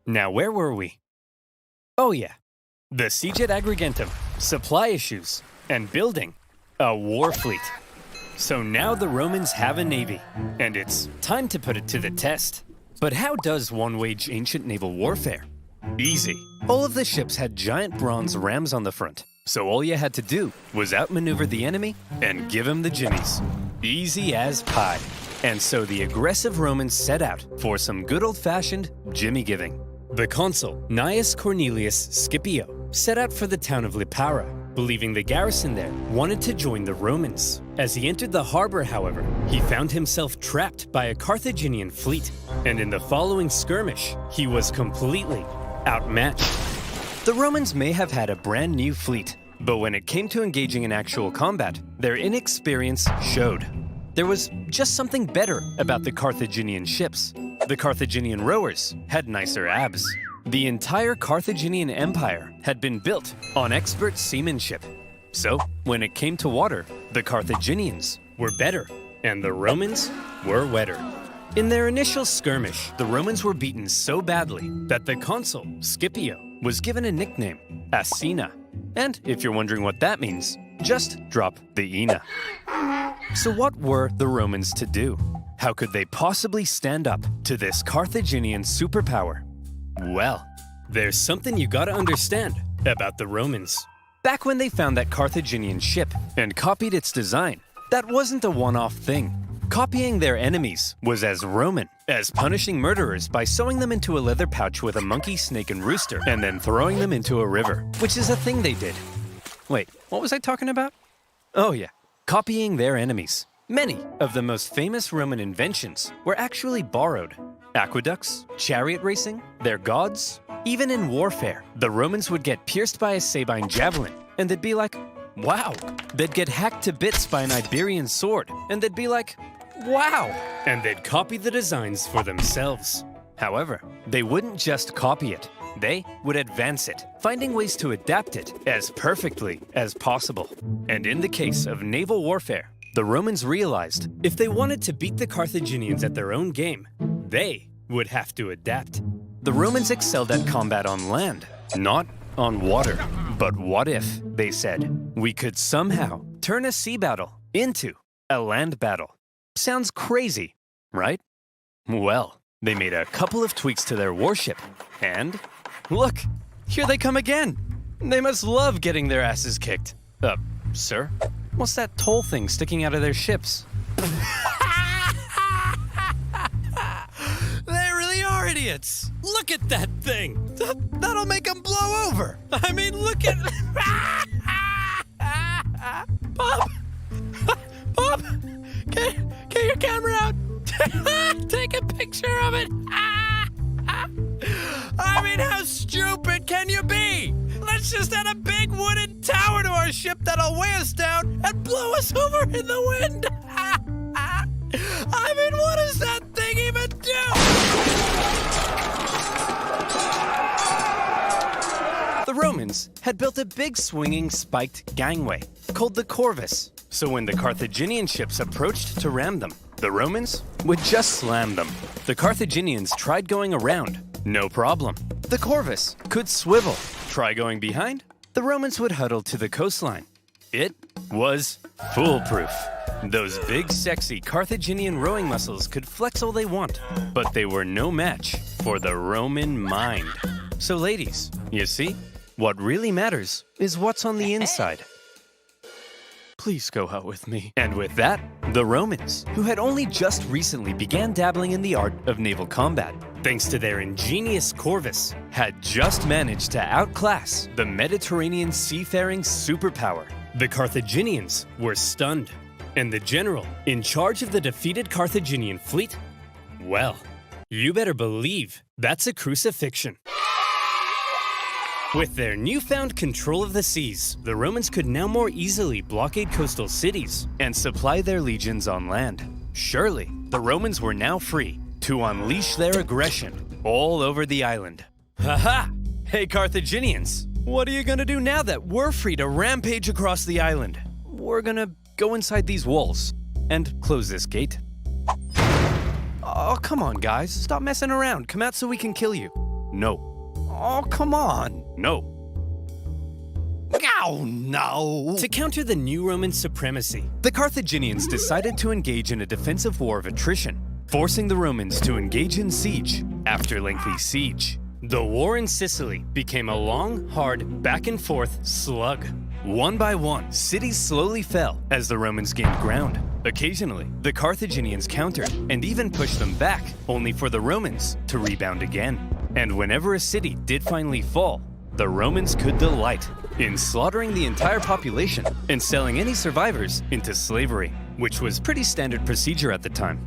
Now where were we? Oh yeah, the siege at Agrigentum, supply issues, and building a war fleet. So now the Romans have a navy, and it's time to put it to the test. But how does one wage ancient naval warfare? Easy. All of the ships had giant bronze rams on the front, so all you had to do was outmaneuver the enemy and give him the jimmies. Easy as pie. And so the aggressive Romans set out for some good old-fashioned jimmy giving. The consul, Gnaeus Cornelius Scipio, set out for the town of Lipara, believing the garrison there wanted to join the Romans. As he entered the harbor, however, he found himself trapped by a Carthaginian fleet, and in the following skirmish, he was completely outmatched. The Romans may have had a brand new fleet, but when it came to engaging in actual combat, their inexperience showed. There was just something better about the Carthaginian ships. The Carthaginian rowers had nicer abs. The entire Carthaginian Empire had been built on expert seamanship. So, when it came to water, the Carthaginians were better, and the Romans were wetter. In their initial skirmish, the Romans were beaten so badly that the consul, Scipio, was given a nickname, Asina. And if you're wondering what that means, just drop the Ina. So what were the Romans to do? How could they possibly stand up to this Carthaginian superpower? Well, there's something you gotta understand about the Romans. Back when they found that Carthaginian ship and copied its design, that wasn't a one-off thing. Copying their enemies was as Roman as punishing murderers by sewing them into a leather pouch with a monkey, snake, and rooster, and then throwing them into a river, which is a thing they did. Wait, what was I talking about? Oh yeah, copying their enemies. Many of the most famous Roman inventions were actually borrowed. Aqueducts, chariot racing, their gods. Even in warfare, the Romans would get pierced by a Sabine javelin, and they'd be like, wow. They'd get hacked to bits by an Iberian sword, and they'd be like, wow. And they'd copy the designs for themselves. However, they wouldn't just copy it. They would advance it, finding ways to adapt it as perfectly as possible. And in the case of naval warfare, the Romans realized if they wanted to beat the Carthaginians at their own game, they would have to adapt. The Romans excelled at combat on land, not on water. But what if, they said, we could somehow turn a sea battle into a land battle? Sounds crazy, right? Well, they made a couple of tweaks to their warship, and look, here they come again. They must love getting their asses kicked. Sir? What's that toll thing sticking out of their ships? They really are idiots. Look at that thing. That'll make them blow over. I mean, look at... Bob! Bob! Get your camera out. Take a picture of it. I mean, how stupid can you be? Let's just add a big wooden tower to our ship that'll weigh us down and blow us over in the wind. I mean, what does that thing even do? The Romans had built a big swinging spiked gangway called the Corvus. So when the Carthaginian ships approached to ram them, the Romans would just slam them. The Carthaginians tried going around. No problem. The Corvus could swivel. Try going behind. The Romans would huddle to the coastline. It was foolproof. Those big, sexy Carthaginian rowing muscles could flex all they want, but they were no match for the Roman mind. So ladies, you see, what really matters is what's on the inside. Please go out with me. And with that, the Romans, who had only just recently began dabbling in the art of naval combat, thanks to their ingenious Corvus, had just managed to outclass the Mediterranean seafaring superpower. The Carthaginians were stunned, and the general in charge of the defeated Carthaginian fleet, well, you better believe that's a crucifixion. With their newfound control of the seas, the Romans could now more easily blockade coastal cities and supply their legions on land. Surely, the Romans were now free to unleash their aggression all over the island. Haha! Hey Carthaginians, what are you gonna do now that we're free to rampage across the island? We're gonna go inside these walls and close this gate. Oh, come on guys, stop messing around. Come out so we can kill you. No. Oh, come on. No. Oh, no. To counter the new Roman supremacy, the Carthaginians decided to engage in a defensive war of attrition, forcing the Romans to engage in siege after lengthy siege. The war in Sicily became a long, hard, back-and-forth slug. One by one, cities slowly fell as the Romans gained ground. Occasionally, the Carthaginians countered and even pushed them back, only for the Romans to rebound again. And whenever a city did finally fall, the Romans could delight in slaughtering the entire population and selling any survivors into slavery, which was pretty standard procedure at the time.